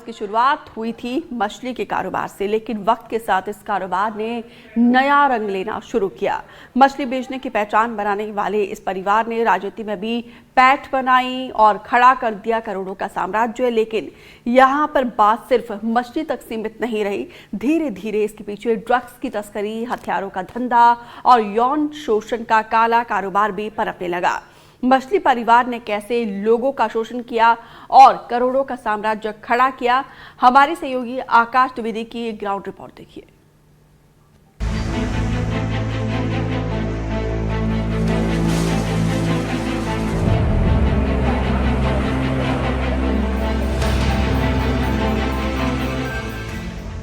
की शुरुआत हुई थी मछली के कारोबार से, लेकिन वक्त के साथ इस कारोबार ने नया रंग लेना शुरू किया। मछली बेचने की पहचान बनाने वाले इस परिवार ने राजनीति में भी पैठ बनाई और खड़ा कर दिया करोड़ों का साम्राज्य। लेकिन यहाँ पर बात सिर्फ मछली तक सीमित नहीं रही। धीरे धीरे इसके पीछे ड्रग्स की तस्करी, हथियारों का धंधा और यौन शोषण का काला कारोबार भी पनपने लगा। मछली परिवार ने कैसे लोगों का शोषण किया और करोड़ों का साम्राज्य खड़ा किया, हमारे सहयोगी आकाश द्विवेदी की ग्राउंड रिपोर्ट देखिए।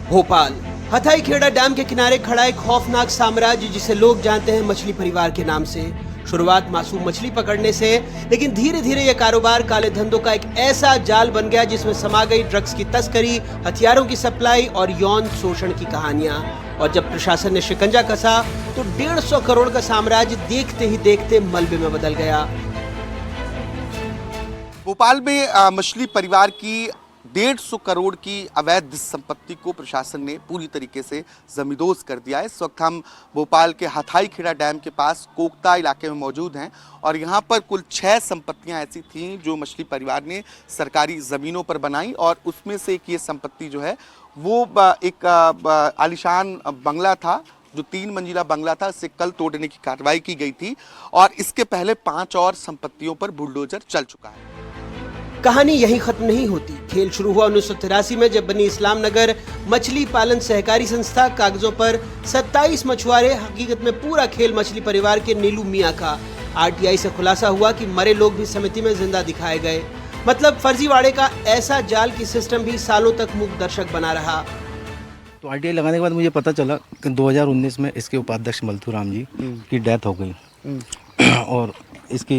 भोपाल हथाईखेड़ा डैम के किनारे खड़ा एक खौफनाक साम्राज्य जिसे लोग जानते हैं मछली परिवार के नाम से। शुरुआत मासूम मछली पकड़ने से, लेकिन धीरे धीरे यह कारोबार काले धंधों का एक ऐसा जाल बन गया जिसमें समा गई ड्रग्स की तस्करी, हथियारों की सप्लाई और यौन शोषण की कहानियां। और जब प्रशासन ने शिकंजा कसा तो 150 करोड़ का साम्राज्य देखते ही देखते मलबे में बदल गया। भोपाल में मछली परिवार की 150 करोड़ की अवैध संपत्ति को प्रशासन ने पूरी तरीके से जमींदोज कर दिया है। इस वक्त हम भोपाल के हथाईखेड़ा डैम के पास कोकता इलाके में मौजूद हैं और यहाँ पर कुल 6 संपत्तियाँ ऐसी थीं जो मछली परिवार ने सरकारी ज़मीनों पर बनाई और उसमें से एक ये संपत्ति जो है वो एक आलीशान बंगला था, जो 3 मंजिला बंगला था। इससे कल तोड़ने की कार्रवाई की गई थी और इसके पहले 5 और संपत्तियों पर बुलडोजर चल चुका है। कहानी यहीं खत्म नहीं होती। खेल शुरू हुआ 1983 में जब बनी इस्लाम नगर मछली पालन सहकारी संस्था। कागजों पर 27 मछुआरे, हकीकत में पूरा खेल मछली परिवार के नीलू मियां का। आरटीआई से खुलासा हुआ कि मरे लोग भी समिति में जिंदा दिखाए गए। मतलब फर्जीवाड़े का ऐसा जाल की सिस्टम भी सालों तक मूक दर्शक बना रहा। तो आरटीआई लगाने के बाद मुझे पता चला कि 2019 में इसके उपाध्यक्ष मल्थू राम जी की डेथ हो गई और इसकी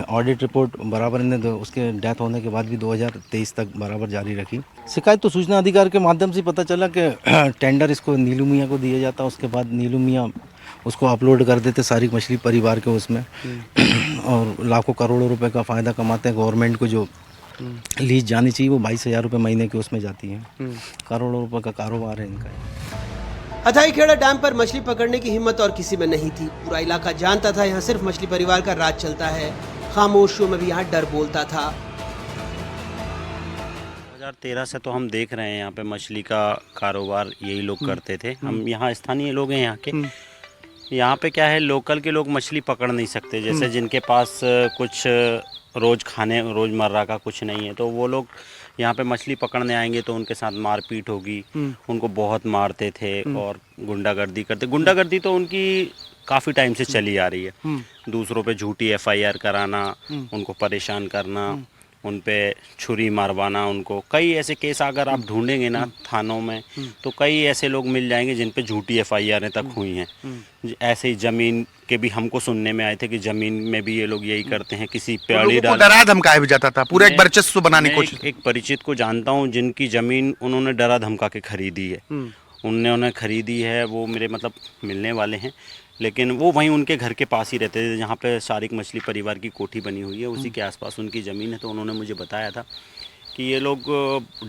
ऑडिट रिपोर्ट बराबर ने तो उसके डेथ होने के बाद भी 2023 तक बराबर जारी रखी। शिकायत तो सूचना अधिकार के माध्यम से पता चला कि टेंडर इसको नीलू मियां को दिया जाता, उसके बाद नीलू मियां उसको अपलोड कर देते सारी मछली परिवार के उसमें और लाखों करोड़ों रुपए का फ़ायदा कमाते हैं। गवर्नमेंट को जो लीज जानी चाहिए वो 22,000 रुपये महीने के उसमें जाती है। करोड़ों रुपये का कारोबार है इनका। हथाईखेड़ा डैम पर मछली पकड़ने की हिम्मत और किसी में नहीं थी। पूरा इलाका जानता था यहाँ सिर्फ मछली परिवार का राज चलता है। खामोशियों में भी यहाँ डर बोलता था। 2013 से तो हम देख रहे हैं यहाँ पे मछली का कारोबार यही लोग करते थे। हम यहाँ स्थानीय लोग हैं यहाँ के। यहाँ पे क्या है, लोकल के लोग मछली पकड़ नहीं सकते। जैसे जिनके पास कुछ रोजमर्रा का कुछ नहीं है तो वो लोग यहाँ पे मछली पकड़ने आएंगे तो उनके साथ मारपीट होगी। उनको बहुत मारते थे और गुंडागर्दी करते। गुंडागर्दी तो उनकी काफ़ी टाइम से चली आ रही है। दूसरों पे झूठी एफआईआर कराना, उनको परेशान करना, उन पे छुरी मारवाना। उनको कई ऐसे केस अगर आप ढूंढेंगे ना थानों में तो कई ऐसे लोग मिल जाएंगे जिन पे झूठी एफआईआर तक हुई हैं। ऐसे ही ज़मीन के भी हमको सुनने में आए थे कि ज़मीन में भी ये लोग यही करते हैं। किसी पेड़ी डाल डरा धमकाया भी जाता था पूरा एक वर्चस्व बनाने की कोशिश। एक परिचित को जानता हूँ जिनकी ज़मीन उन्होंने डरा धमका के खरीदी है। उन्हें खरीदी है, वो मेरे मतलब मिलने वाले हैं, लेकिन वो वहीं उनके घर के पास ही रहते थे जहाँ पे सारिक मछली परिवार की कोठी बनी हुई है, उसी के आसपास उनकी ज़मीन है। तो उन्होंने मुझे बताया था कि ये लोग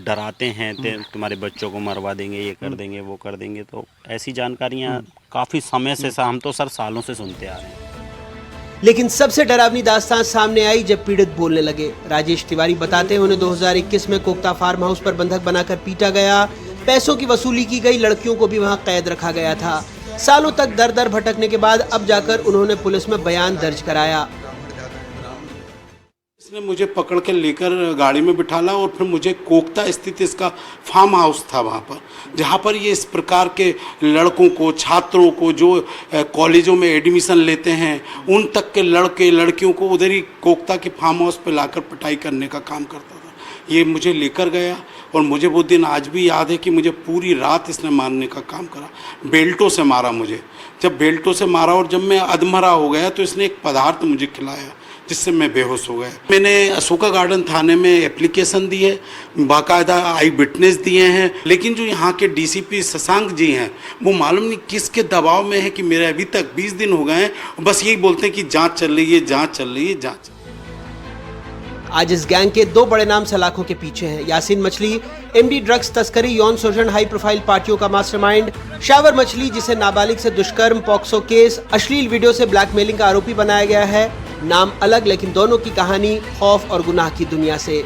डराते हैं, तुम्हारे बच्चों को मरवा देंगे, ये कर देंगे, वो कर देंगे। तो ऐसी जानकारियाँ काफ़ी समय से हम तो सर सालों से सुनते आ रहे हैं। लेकिन सबसे डरावनी दास्तान सामने आई जब पीड़ित बोलने लगे। राजेश तिवारी बताते हैं उन्हें 2021 में कोकता फार्म हाउस पर बंधक बनाकर पीटा गया। पैसों की वसूली की गई, लड़कियों को भी वहाँ कैद रखा गया था। सालों तक दर दर भटकने के बाद अब जाकर उन्होंने पुलिस में बयान दर्ज कराया। इसने मुझे पकड़ के लेकर गाड़ी में बिठाला और फिर मुझे कोकता स्थित इसका फार्म हाउस था वहाँ पर, जहाँ पर ये इस प्रकार के लड़कों को, छात्रों को जो कॉलेजों में एडमिशन लेते हैं उन तक के लड़के लड़कियों को उधर ही कोकता के फार्म हाउस पर लाकर पिटाई करने का काम करता था। ये मुझे लेकर गया और मुझे वो दिन आज भी याद है कि मुझे पूरी रात इसने मारने का काम करा। बेल्टों से मारा मुझे। जब बेल्टों से मारा और जब मैं अधमरा हो गया तो इसने एक पदार्थ मुझे खिलाया जिससे मैं बेहोश हो गया। मैंने अशोका गार्डन थाने में एप्लीकेशन दी है, बाकायदा आई विटनेस दिए हैं, लेकिन जो यहाँ के डीसीपी शशांक जी हैं वो मालूम नहीं किसके दबाव में है कि मेरे अभी तक 20 दिन हो गए हैं बस यही बोलते हैं कि जाँच चल रही है, जाँच चल रही है, जाँच। आज इस गैंग के 2 बड़े नाम सलाखों के पीछे हैं। यासीन मछली एमडी ड्रग्स तस्करी, यौन शोषण, हाई प्रोफाइल पार्टियों का मास्टरमाइंड, शावर मछली जिसे नाबालिग से दुष्कर्म, पॉक्सो केस, अश्लील वीडियो से ब्लैकमेलिंग का आरोपी बनाया गया है। नाम अलग लेकिन दोनों की कहानी खौफ और गुनाह की दुनिया से।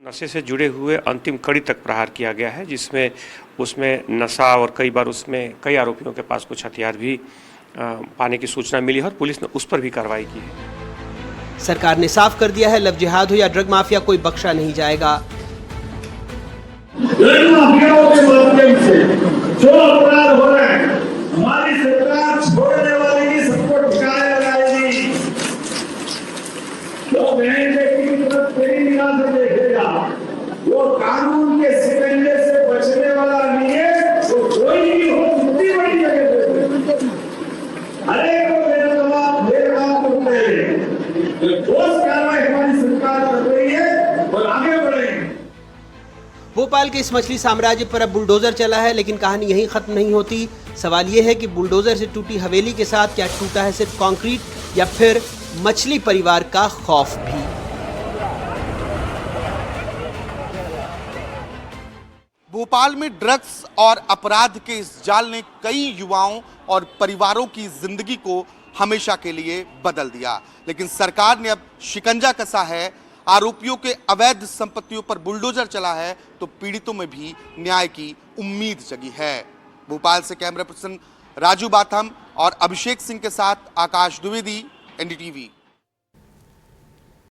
नशे से जुड़े हुए अंतिम कड़ी तक प्रहार किया गया है, जिसमें उसमें नशा और कई बार उसमें कई आरोपियों के पास कुछ हथियार भी पाने की सूचना मिली है और पुलिस ने उस पर भी कार्रवाई की है। सरकार ने साफ कर दिया है, लव जिहाद हो या ड्रग माफिया, कोई बख्शा नहीं जाएगा। ड्रग माफियाओं के माध्यम से जो अपराध हो रहे हैं, हमारी सरकार छोड़ने वाली नहीं, सबको ठिकाने लगाएगी। जो बहन बेटी की तरफ तेरी निगाह से देखेगा, वो कानून के सिकंजे से बचने वाला नहीं है, वो कोई भी हो, कितनी बड़ी जगह पे हर एक को भेदभाव करते हैं। ठोस कार्रवाई हमारी सरकार कर रही है और आगे बढ़ेगी। भोपाल के इस मछली साम्राज्य पर अब बुलडोजर चला है, लेकिन कहानी यहीं खत्म नहीं होती। सवाल यह है कि बुलडोजर से टूटी हवेली के साथ क्या टूटा है सिर्फ कंक्रीट या फिर मछली परिवार का खौफ भी। भोपाल में ड्रग्स और अपराध के इस जाल ने कई युवाओं और परिवारों की जिंदगी को हमेशा के लिए बदल दिया, लेकिन सरकार ने अब शिकंजा कसा है, आरोपियों के अवैध संपत्तियों पर बुलडोजर चला है, तो पीड़ितों में भी न्याय की उम्मीद जगी है। भोपाल से कैमरा पर्सन राजू बाथम और अभिषेक सिंह के साथ आकाश द्विवेदी, एनडीटीवी।